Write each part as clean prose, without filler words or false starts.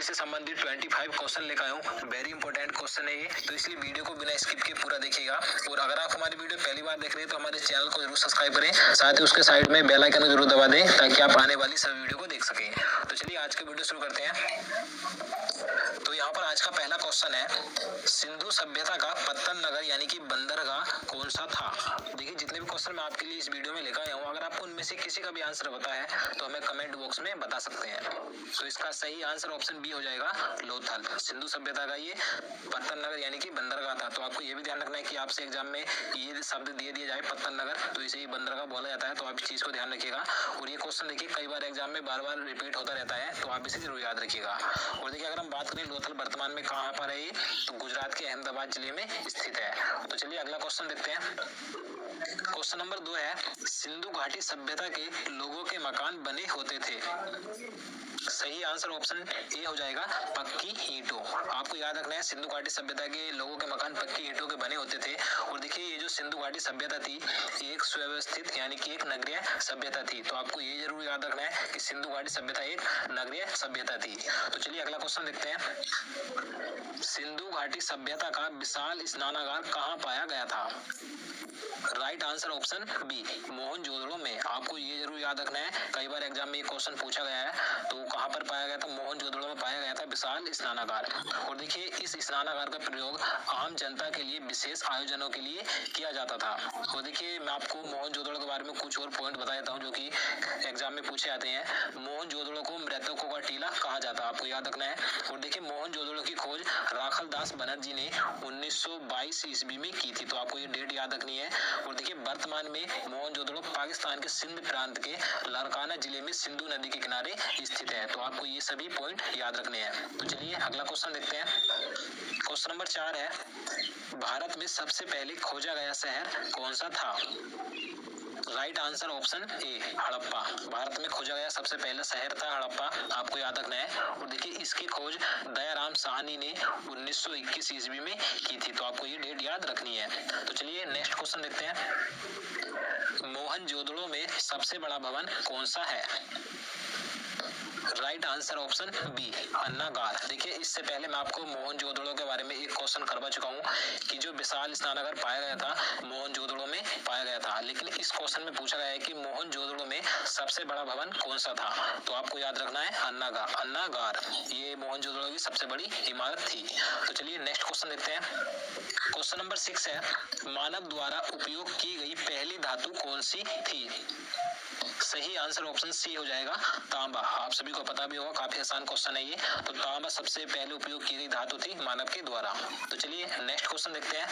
से संबंधित 25 क्वेश्चन लेकर आया हूँ। वेरी इंपॉर्टेंट क्वेश्चन है ये, तो इसलिए वीडियो को बिना स्किप के पूरा देखिएगा। और अगर आप हमारी वीडियो पहली बार देख रहे हैं तो हमारे चैनल को जरूर सब्सक्राइब करें, साथ ही उसके साइड में बेल आइकन जरूर दबा दें ताकि आप आने वाली सभी वीडियो को देख सकें। तो चलिए आज की वीडियो शुरू करते हैं। तो यहाँ पर आज का पहला क्वेश्चन है, सिंधु सभ्यता का पत्तन नगर यानी कि बंदरगाह कौन सा था। देखिए जितने भी क्वेश्चन मैं आपके लिए इस वीडियो में लेकर आया हूँ, अगर आपको उनमें से किसी का भी आंसर पता है तो हमें कमेंट बॉक्स में बता सकते हैं। तो इसका सही आंसर ऑप्शन बी हो जाएगा, लोथल। सिंधु सभ्यता का ये पत्तन नगर यानी कि बंदरगाह था। तो आपको ये भी ध्यान रखना है कि आपसे एग्जाम में ये शब्द दे दिया जाए पत्तन नगर तो इसे ही बंदरगाह बोला जाता है, तो आप इस चीज को ध्यान रखिएगा। और ये क्वेश्चन देखिए कई बार एग्जाम में बार बार रिपीट होता रहता है, तो आप इसे जरूर याद रखिएगा। और देखिए अगर हम बात करें लोथल वर्तमान में कहाँ पर है, तो गुजरात के अहमदाबाद जिले में स्थित है। तो चलिए अगला क्वेश्चन देखते हैं। क्वेश्चन नंबर 2 है, सिंधु घाटी सभ्यता के लोगों के मकान बने होते थे। सही आंसर ऑप्शन ए हो जाएगा, पक्की ईंटों। आपको याद रखना है सिंधु घाटी सभ्यता के लोगों के मकान पक्की ईंटों के बने होते थे। और देखिए ये जो सिंधु घाटी सभ्यता थी एक सुव्यवस्थित यानी कि एक नगरीय सभ्यता थी। तो आपको ये जरूर याद रखना है कि सिंधु घाटी सभ्यता एक नगरीय सभ्यता थी। तो चलिए अगला क्वेश्चन देखते हैं। सिंधु घाटी सभ्यता का विशाल स्नानागार कहाँ पाया गया था। Right answer option B, Mohenjodaro में। आपको ये जरूर याद रखना है, कई बार एग्जाम में ये क्वेश्चन पूछा गया है। तो कहाँ पर पाया गया था, मोहनजोदड़ो में पाया गया था विशाल स्नानागार। और देखिए इस स्नानागार का प्रयोग आम जनता के लिए विशेष आयोजनों के लिए किया जाता था। और देखिए मैं आपको मोहनजोदड़ो के बारे में कुछ और पॉइंट बता देता हूँ जो कि एग्जाम में पूछे जाते हैं। मोहनजोदड़ो को मृतकों का टीला कहा जाता है, आपको याद रखना है। और देखिए मोहनजोदड़ो की खोज राखल दास बनर्जी ने 1922 ईस्वी में की थी। तो आपको ये डेट याद रखनी है। और देखिए वर्तमान में मोहनजोदड़ो पाकिस्तान के सिंध प्रांत के लारकाना जिले में सिंधु नदी के किनारे स्थित है। तो आपको ये सभी पॉइंट याद रखने हैं। तो चलिए अगला क्वेश्चन देखते हैं। क्वेश्चन नंबर 4 है, भारत में सबसे पहले खोजा गया शहर कौन सा था। Right answer option A, Harappa. Bharat में खोजा गया सबसे पहला शहर था हड़प्पा, आपको याद रखना है। और देखिए इसकी खोज दयाराम साहनी ने 1921 ईस्वी में की थी। तो आपको ये डेट याद रखनी है। तो चलिए नेक्स्ट क्वेश्चन देखते हैं। मोहनजोदड़ो में सबसे बड़ा भवन कौन सा है। राइट आंसर ऑप्शन बी, अन्नागार। देखिए इससे पहले मैं आपको मोहनजोदड़ो के बारे में एक क्वेश्चन करवा चुका हूँ कि जो विशाल स्नानागार पाया गया था मोहनजोदड़ो में पाया गया था, लेकिन इस क्वेश्चन में पूछा गया है कि मोहनजोदड़ो में सबसे बड़ा भवन कौन सा था। तो आपको याद रखना है अन्नागार, ये मोहनजोदड़ो की सबसे बड़ी इमारत थी। तो चलिए नेक्स्ट क्वेश्चन देखते हैं। क्वेश्चन नंबर 6 है, मानव द्वारा उपयोग की गई पहली धातु कौन सी थी। सही आंसर ऑप्शन सी हो जाएगा, तांबा। आप सभी को पता भी होगा, काफी आसान क्वेश्चन है ये। तो तांबा सबसे पहले उपयोग की गई धातु थी मानव के द्वारा। तो चलिए नेक्स्ट क्वेश्चन देखते हैं।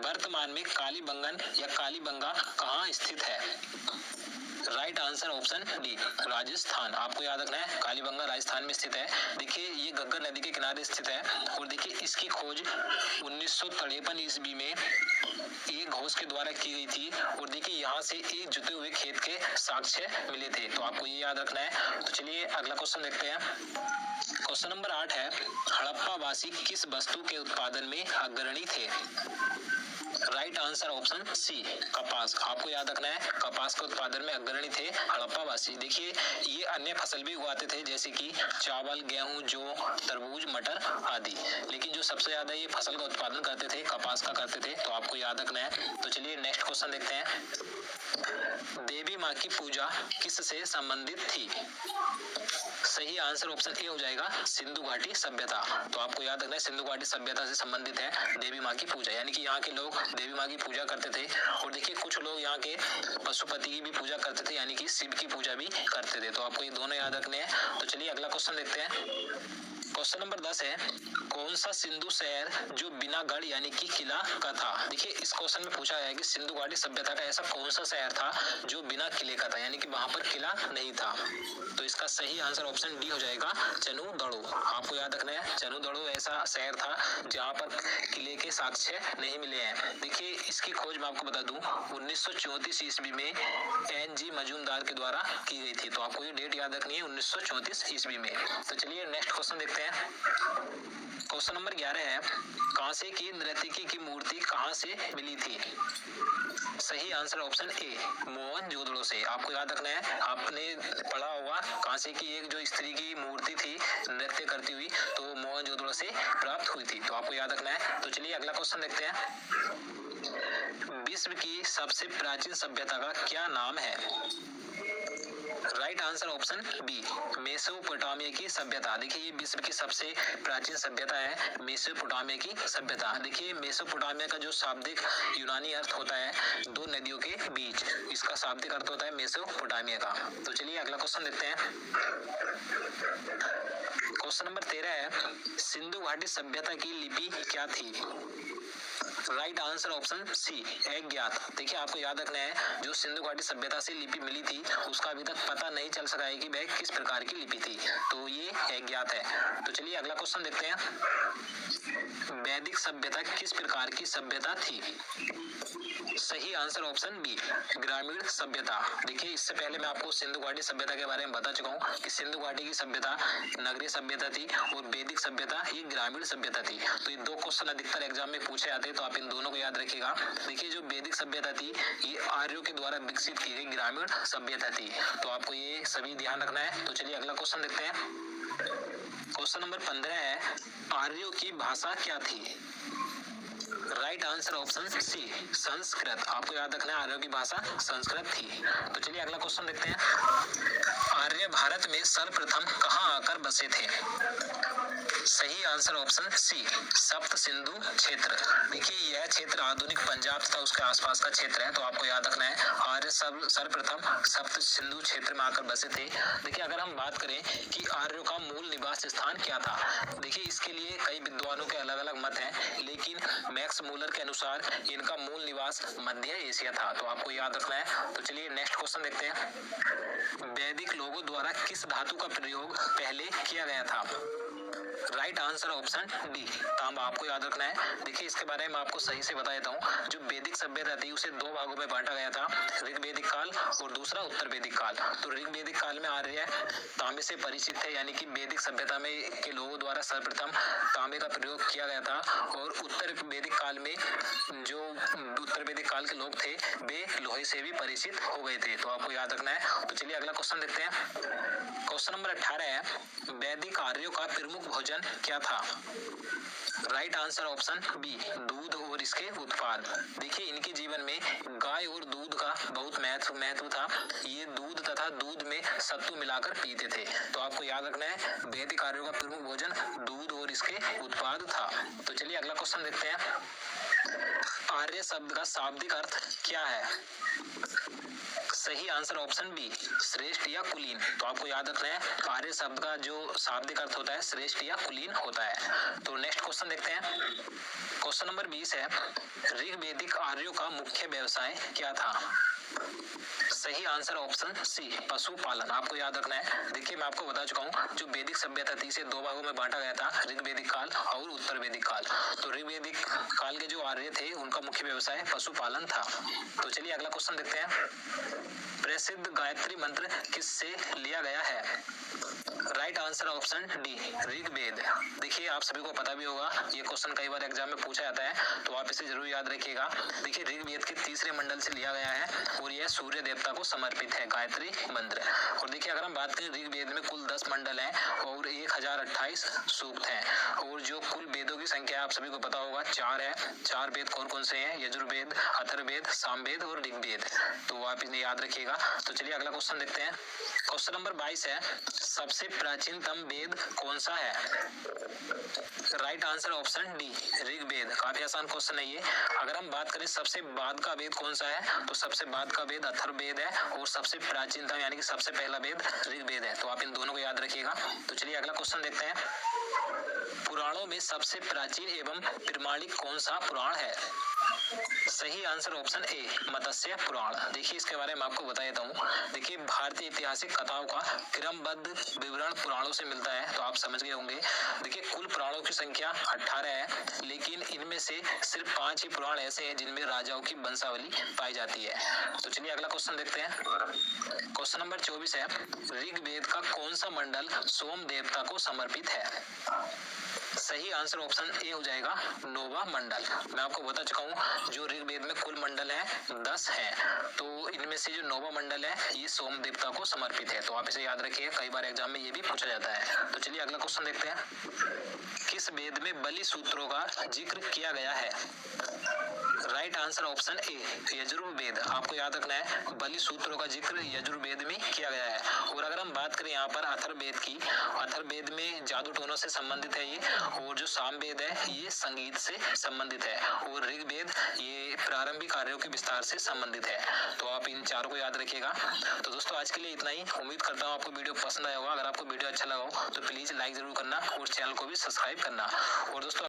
वर्तमान में कालीबंगन या कालीबंगा कहाँ स्थित है। Right answer option D, Rajasthan. आपको याद रखना है कालीबंगा राजस्थान में स्थित है। देखिए ये घग्गर नदी के किनारे स्थित है। और देखिए इसकी खोज 1953 ईस्वी में एक घोष के द्वारा की गई थी। और देखिए यहाँ से एक जुते हुए खेत के साक्ष्य मिले थे। तो आपको ये याद रखना है। तो चलिए अगला क्वेश्चन देखते हैं। क्वेश्चन नंबर 8 है, हड़प्पा वासी किस वस्तु के उत्पादन में अग्रणी थे। राइट आंसर ऑप्शन सी, कपास। आपको याद रखना है कपास के उत्पादन में अग्रणी थे हड़प्पा वासी। देखिए ये अन्य फसल भी उगाते थे जैसे कि चावल, गेहूं, जौ, तरबूज, मटर आदि, लेकिन जो सबसे ज्यादा ये फसल का उत्पादन करते थे कपास का करते थे। तो आपको याद रखना है। तो चलिए नेक्स्ट क्वेश्चन देखते हैं। देवी माँ की पूजा किससे संबंधित थी। सही आंसर ऑप्शन ए हो जाएगा, सिंधु घाटी सभ्यता। तो आपको याद रखना है सिंधु घाटी सभ्यता से संबंधित है देवी माँ की पूजा, यानी कि यहाँ के लोग देवी माँ की पूजा करते थे। और देखिए कुछ लोग यहाँ के पशुपति की भी पूजा करते थे, यानी कि शिव की पूजा भी करते थे। तो आपको ये दोनों याद रखने हैं। तो चलिए अगला क्वेश्चन देखते हैं। क्वेश्चन नंबर 10 है, कौन सा सिंधु शहर जो बिना गढ़ यानी कि किला का था। देखिए इस क्वेश्चन में पूछा गया है कि सिंधु घाटी सभ्यता का ऐसा कौन सा शहर था जो बिना किले का था, यानी कि वहां पर किला नहीं था। तो इसका सही आंसर ऑप्शन डी हो जाएगा, चनुदड़ो। आपको याद रखना है चनुदड़ो ऐसा शहर था जहाँ पर किले के साक्ष्य नहीं मिले हैं। देखिए इसकी खोज मैं आपको बता दूं 1934 ईस्वी में NG मजूमदार के द्वारा की गई थी। तो आपको ये डेट याद रखनी है 1934 ईस्वी में। तो चलिए नेक्स्ट क्वेश्चन देखते हैं। देखते हैं। क्वेश्चन नंबर 11 है, कांसे की नर्तकी की मूर्ति कहां से मिली थी? सही आंसर ऑप्शन ए, मोहनजोदड़ो से। आपको याद रखना है, आपने पढ़ा होगा कांसे की एक जो स्त्री की मूर्ति थी नृत्य करती हुई, तो मोहनजोदड़ो से प्राप्त हुई थी, तो आपको याद रखना है। तो चलिए अगला क्वेश्चन देखते हैं। विश्व की सबसे प्राचीन सभ्यता का क्या नाम है? Right answer option B, Mesopotamia की सभ्यता। देखिए ये विश्व की सबसे प्राचीन सभ्यता है मेसोपोटामिया की सभ्यता। देखिए मेसोपोटामिया का जो शाब्दिक यूनानी अर्थ होता है दो नदियों के बीच, इसका शाब्दिक अर्थ होता है मेसोपोटामिया का। तो चलिए अगला क्वेश्चन देखते हैं। क्वेश्चन नंबर 13 है, सिंधु घाटी सभ्यता की लिपि क्या थी? राइट आंसर ऑप्शन सी, अज्ञात। देखिए आपको याद रखना है, जो सिंधु घाटी सभ्यता से लिपि मिली थी उसका अभी तक पता नहीं चल सका है कि वह किस प्रकार की लिपि थी, तो ये अज्ञात है। तो चलिए अगला क्वेश्चन देखते हैं। वैदिक सभ्यता किस प्रकार की सभ्यता थी? सही आंसर ऑप्शन बी, ग्रामीण सभ्यता। देखिए इससे पहले मैं आपको सिंधु घाटी सभ्यता के बारे में बता चुका हूँ कि सिंधु घाटी की सभ्यता नगरीय सभ्यता थी और वैदिक सभ्यता ये ग्रामीण सभ्यता थी। तो ये दो क्वेश्चन अधिकतर एग्जाम में पूछे जाते हैं, तो आप इन दोनों को याद रखिएगा। देखिए जो वैदिक सभ्यता थी ये आर्यों के द्वारा विकसित की गई ग्रामीण सभ्यता थी, तो आपको ये सभी ध्यान रखना है। तो चलिए अगला क्वेश्चन देखते हैं। क्वेश्चन नंबर 15 है, आर्यों की भाषा क्या थी? Right answer option C, Sanskrit. आपको याद रखना है आर्यों की भाषा संस्कृत थी। तो चलिए अगला क्वेश्चन देखते हैं। आर्य भारत में सर्वप्रथम कहां आकर बसे थे? सही आंसर ऑप्शन सी, सप्त सिंधु क्षेत्र। देखिए यह क्षेत्र आधुनिक पंजाब तथा उसके आसपास का क्षेत्र है, तो आपको याद रखना है आर्य सर्वप्रथम सप्त सिंधु क्षेत्र में आकर बसे थे। देखिए अगर हम बात करें कि आर्यों का मूल निवास स्थान क्या था, देखिए इसके लिए कई विद्वानों के अलग अलग मत हैं, लेकिन मैक्स मूलर के अनुसार इनका मूल निवास मध्य एशिया था, तो आपको याद रखना है। तो चलिए नेक्स्ट क्वेश्चन देखते हैं। वैदिक लोगों द्वारा किस धातु का प्रयोग पहले किया गया था? राइट आंसर ऑप्शन डी, तांबा। आपको याद रखना है। देखिए इसके बारे में आपको सही से बता देता हूँ। जो वैदिक सभ्यता थी उसे दो भागों में बांटा गया था, ऋग्वैदिक काल और दूसरा उत्तर वैदिक काल। तो ऋग्वैदिक काल में आर्य तांबे से परिचित थे, यानी कि वैदिक सभ्यता में के लोगों द्वारा सर्वप्रथम तांबे का प्रयोग किया गया था, और उत्तर वैदिक काल में जो उत्तर वैदिक काल के लोग थे वे लोहे से भी परिचित हो गए थे, तो आपको याद रखना है। तो चलिए अगला क्वेश्चन देखते हैं। क्वेश्चन नंबर 18 है, वैदिक आर्यों का प्रमुख भोजन क्या था? राइट आंसर ऑप्शन बी, दूध और इसके उत्पाद। देखिए इनके जीवन में गाय और दूध का बहुत महत्व था। ये दूध तथा दूध में सत्तू मिलाकर पीते थे, तो आपको याद रखना है वैदिक आर्यों का प्रमुख भोजन दूध और इसके उत्पाद था। तो चलिए अगला क्वेश्चन देखते हैं। आर्य शब्द का शाब्दिक अर्थ क्या है? सही आंसर ऑप्शन बी, श्रेष्ठ या कुलीन। तो आपको याद रखना है आर्य शब्द का जो शाब्दिक अर्थ होता है श्रेष्ठ या कुलीन होता है। तो नेक्स्ट क्वेश्चन देखते हैं। क्वेश्चन नंबर 20 है, ऋग्वैदिक आर्यों का मुख्य व्यवसाय क्या था? सही आंसर ऑप्शन सी, पशुपालन। आपको याद रखना है। देखिए मैं आपको बता चुका हूँ जो वैदिक सभ्यता थी इसे दो भागों में बांटा गया था, ऋग्वैदिक काल और उत्तर वैदिक काल। तो ऋग्वैदिक काल के जो आर्य थे उनका मुख्य व्यवसाय पशुपालन था। तो चलिए अगला क्वेश्चन देखते हैं। प्रसिद्ध गायत्री मंत्र किससे लिया गया है? Right answer option D, Rigveda. देखिए आप सभी को पता भी होगा, ये क्वेश्चन कई बार एग्जाम में पूछा जाता है, तो आप इसे जरूर याद रखिएगा। देखिए ऋग्वेद के तीसरे मंडल से लिया गया है और यह सूर्य देवता को समर्पित है गायत्री मंत्र। और देखिए अगर हम बात करें ऋग्वेद में कुल 10 मंडल हैं और 1028 सूक्त हैं, और जो कुल वेदों की संख्या आप सभी को पता होगा 4 है। 4 वेद कौन कौन से हैं? यजुर्वेद, अथर्ववेद, सामवेद और ऋग्वेद, तो आप इन्हें याद रखिएगा। तो चलिए अगला क्वेश्चन देखते हैं। क्वेश्चन नंबर 22 है, सबसे प्राचीनतम वेद कौन सा है? Right answer option D, Rigveda. काफी आसान क्वेश्चन है ये। अगर हम बात करें सबसे बाद का वेद कौन सा है, तो सबसे बाद का वेद अथर्ववेद है, और सबसे प्राचीनतम यानी कि सबसे पहला वेद ऋग्वेद है, तो आप इन दोनों को याद रखिएगा। तो चलिए अगला क्वेश्चन देखते हैं। पुराणों में सबसे प्राचीन एवं प्रमाणिक कौन सा पुराण है? सही आंसर ऑप्शन ए मत्स्य पुराण। देखिए इसके बारे में आपको बता देता हूँ। देखिए भारतीय ऐतिहासिक कथाओं का क्रमबद्ध विवरण पुराणों से मिलता है, तो आप समझ गए होंगे। देखिए कुल पुराणों की संख्या 18 है, लेकिन इनमें से सिर्फ 5 ही पुराण ऐसे हैं जिनमें राजाओं की वंशावली पाई जाती है। तो चलिए अगला क्वेश्चन देखते हैं। क्वेश्चन नंबर 24 है, ऋग्वेद का कौन सा मंडल सोम देवता को समर्पित है? सही आंसर ऑप्शन ए हो जाएगा नोवा मंडल। मैं आपको बता चुका हूँ जो ऋग्वेद में कुल मंडल है 10 है, तो इनमें से जो नोवा मंडल है ये सोम देवता को समर्पित है। तो आप इसे याद रखिए, कई बार एग्जाम में ये भी पूछा जाता है। तो चलिए अगला क्वेश्चन देखते हैं। किस वेद में बलि सूत्रों का जिक्र किया गया है? Right answer option A Yajurveda. आपको याद रखना है बलि सूत्रों का जिक्र यजुर्वेद में किया गया है। और अगर हम बात करें यहाँ पर अथर्ववेद की, अथर्ववेद में जादू टोनों से संबंधित है ये, और जो सामवेद है ये संगीत से संबंधित है, और ऋग्वेद ये प्रारंभिक कार्यों के विस्तार से संबंधित है। तो आप इन चारों को याद रखिएगा। तो दोस्तों आज के लिए इतना ही। उम्मीद करता हूँ आपको वीडियो पसंद आया होगा। अगर आपको वीडियो अच्छा लगा हो तो प्लीज लाइक जरूर करना और चैनल को भी सब्सक्राइब करना। और दोस्तों